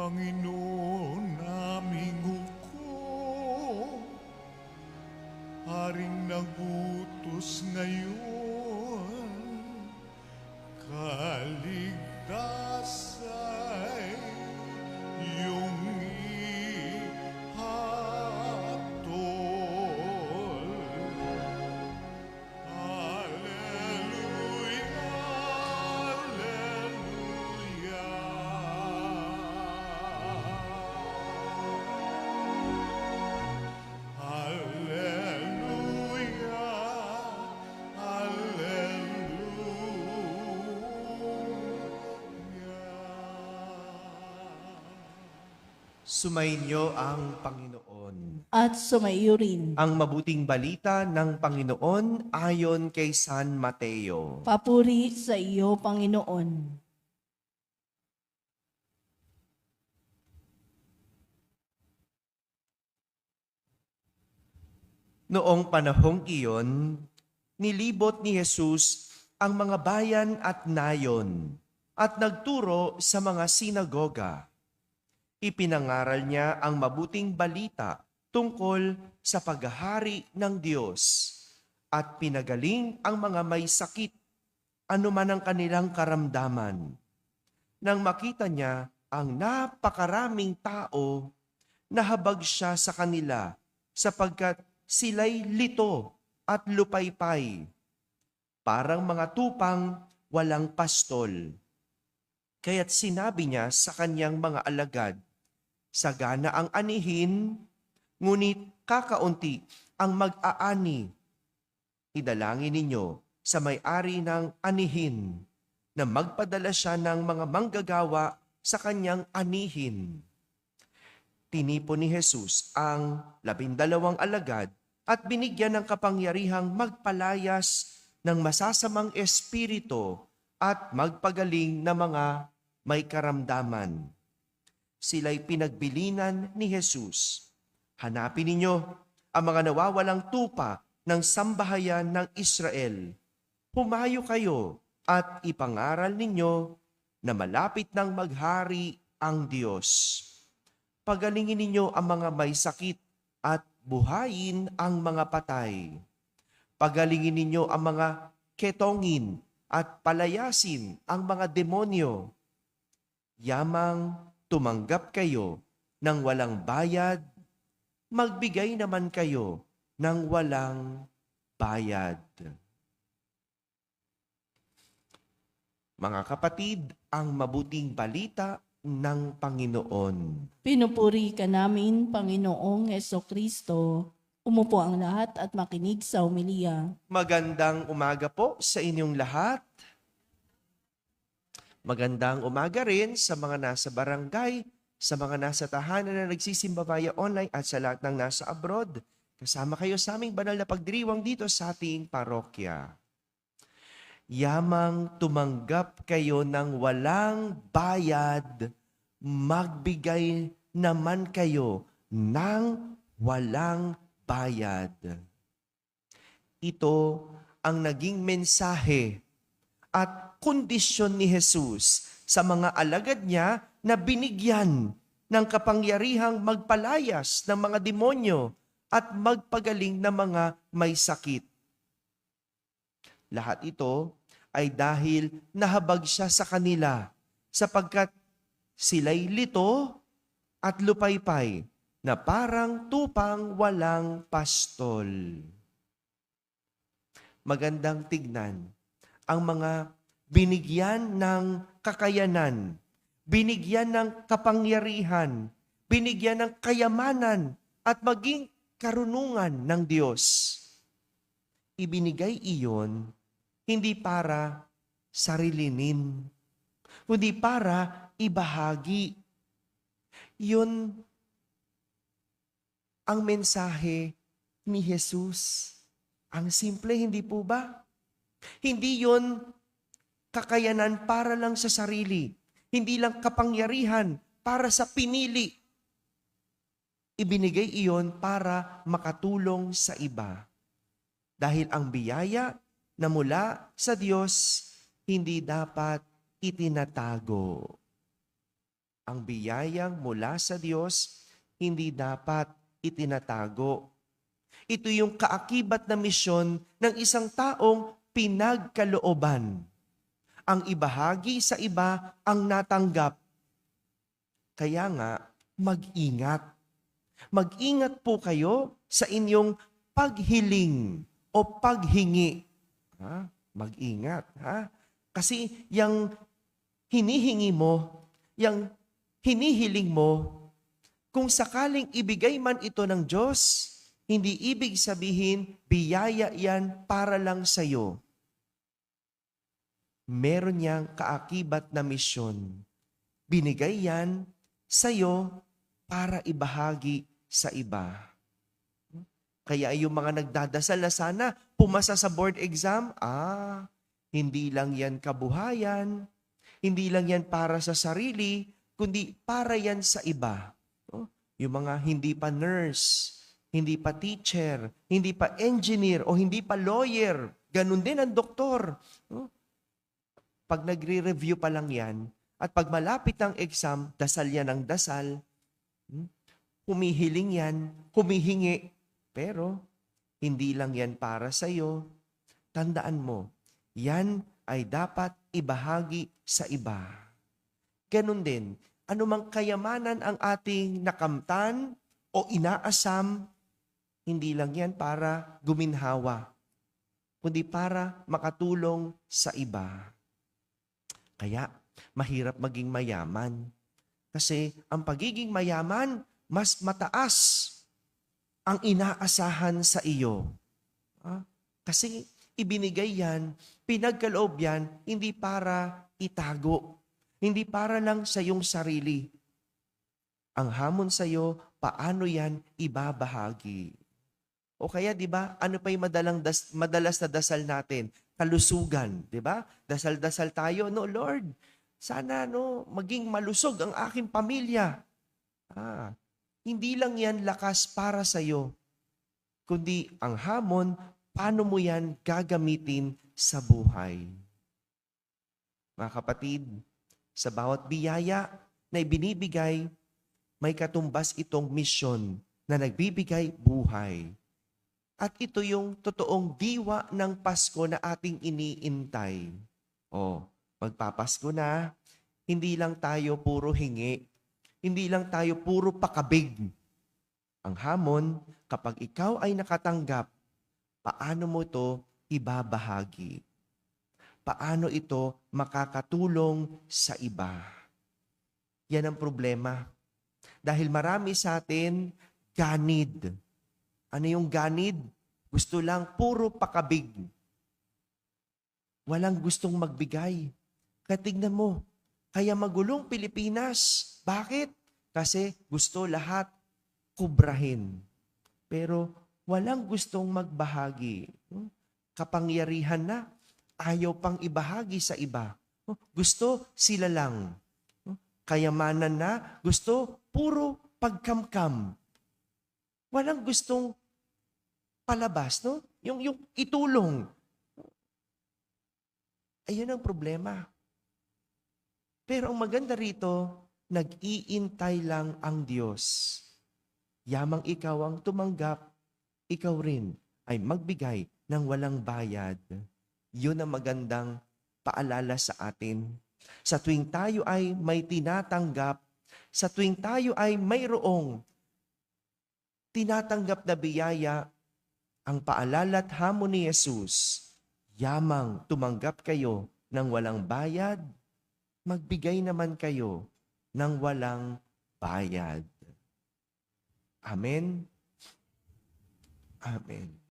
Panginoon naming hukom, Haring nagutos ngayon, kaligtasay iyong ihatol. Alleluia, alleluia. Alleluia, alleluia. Sumainyo ang Panginoon. At sumaiyo rin. Ang mabuting balita ng Panginoon ayon kay San Mateo. Papuri sa iyo, Panginoon. Noong panahong iyon, nilibot ni Jesus ang mga bayan at nayon at nagturo sa mga sinagoga. Ipinangaral niya ang mabuting balita tungkol sa paghahari ng Diyos at pinagaling ang mga may sakit, anuman ang kanilang karamdaman. Nang makita niya ang napakaraming tao, nahabag siya sa kanila sapagkat sila'y lito at lupaypay, parang mga tupang walang pastol. Kaya't sinabi niya sa kanyang mga alagad, sagana ang anihin, ngunit kakaunti ang mag-aani. Idalangin ninyo sa may-ari ng anihin na magpadala siya ng mga manggagawa sa kanyang anihin. Tinipon ni Jesus ang 12 alagad at binigyan ng kapangyarihang magpalayas ng masasamang espiritu at magpagaling na mga may karamdaman. Sila'y pinagbilinan ni Jesus. Hanapin ninyo ang mga nawawalang tupa ng sambahayan ng Israel. Humayo kayo at ipangaral ninyo na malapit nang maghari ang Diyos. Pagalingin ninyo ang mga may sakit at buhayin ang mga patay. Pagalingin ninyo ang mga ketongin at palayasin ang mga demonyo. Yamang tumanggap kayo ng walang bayad, magbigay naman kayo ng walang bayad. Mga kapatid, ang mabuting balita ng Panginoon. Pinupuri ka namin, Panginoong Hesukristo. Umupo ang lahat at makinig sa homilya. Magandang umaga po sa inyong lahat. Magandang umaga rin sa mga nasa barangay, sa mga nasa tahanan na nagsisimba via online at sa lahat ng nasa abroad. Kasama kayo sa aming banal na pagdiriwang dito sa ating parokya. Yamang tumanggap kayo ng walang bayad, magbigay naman kayo ng walang bayad. Ito ang naging mensahe at kondisyon ni Jesus sa mga alagad niya na binigyan ng kapangyarihang magpalayas ng mga demonyo at magpagaling ng mga may sakit. Lahat ito ay dahil nahabag siya sa kanila sapagkat sila'y lito at lupaypay na parang tupang walang pastol. Magandang tignan ang mga binigyan ng kakayanan, binigyan ng kapangyarihan, binigyan ng kayamanan at maging karunungan ng Diyos. Ibinigay iyon hindi para sarilinin, kundi para ibahagi. Yun ang mensahe ni Jesus. Ang simple, hindi po ba? Hindi yon kakayanan para lang sa sarili. Hindi lang kapangyarihan para sa pinili. Ibinigay iyon para makatulong sa iba. Dahil ang biyaya na mula sa Diyos, hindi dapat itinatago. Ang biyayang mula sa Diyos, hindi dapat itinatago. Ito yung kaakibat na misyon ng isang taong pinagkalooban. Ang ibahagi sa iba ang natanggap. Kaya nga, mag-ingat. Mag-ingat po kayo sa inyong paghiling o paghingi. Mag-ingat. Kasi yung hinihingi mo, yung hinihiling mo, kung sakaling ibigay man ito ng Diyos, hindi ibig sabihin biyaya yan para lang sa'yo. Meron niyang kaakibat na misyon. Binigay yan sa'yo para ibahagi sa iba. Kaya yung mga nagdadasal na sana pumasa sa board exam, hindi lang yan kabuhayan, hindi lang yan para sa sarili, kundi para yan sa iba. Yung mga hindi pa nurse, hindi pa teacher, hindi pa engineer, o hindi pa lawyer, ganun din ang doktor. Pag nagre-review pa lang yan, at pag malapit ang exam, dasal yan ang dasal, humihiling yan, humihingi, pero hindi lang yan para sa'yo. Tandaan mo, yan ay dapat ibahagi sa iba. Ganun din, anumang kayamanan ang ating nakamtan o inaasam, hindi lang yan para guminhawa, kundi para makatulong sa iba. Kaya, mahirap maging mayaman. Kasi ang pagiging mayaman, mas mataas ang inaasahan sa iyo. Kasi ibinigay yan, pinagkaloob yan, hindi para itago. Hindi para lang sa iyong sarili. Ang hamon sa iyo, paano yan ibabahagi? O kaya, di ba, ano pa yung madalas na dasal natin? Kalusugan, di ba? Dasal-dasal tayo, no, Lord, sana maging malusog ang aking pamilya. Hindi lang yan lakas para sa iyo, kundi ang hamon, paano mo yan gagamitin sa buhay. Mga kapatid, sa bawat biyaya na ibinibigay, may katumbas itong misyon na nagbibigay buhay. At ito yung totoong diwa ng Pasko na ating iniintay. Magpapasko na, hindi lang tayo puro hingi, hindi lang tayo puro pakabig. Ang hamon, kapag ikaw ay nakatanggap, paano mo ito ibabahagi? Paano ito makakatulong sa iba? Yan ang problema. Dahil marami sa atin, ganid. Ano yung ganid? Gusto lang puro pakabig. Walang gustong magbigay. Kaya tignan mo, kaya magulong Pilipinas. Bakit? Kasi gusto lahat kubrahin. Pero walang gustong magbahagi. Kapangyarihan na, ayaw pang ibahagi sa iba. Gusto sila lang. Kayamanan na, gusto puro pagkamkam. Walang gustong palabas, no? Yung itulong. Ayun ang problema. Pero ang maganda rito, nag-iintay lang ang Diyos. Yamang ikaw ang tumanggap, ikaw rin ay magbigay ng walang bayad. Yun ang magandang paalala sa atin. Sa tuwing tayo ay may tinatanggap, sa tuwing tayo ay mayroong tinatanggap na biyaya, ang paalala at hamon ni Jesus, yamang tumanggap kayo ng walang bayad, magbigay naman kayo ng walang bayad. Amen? Amen.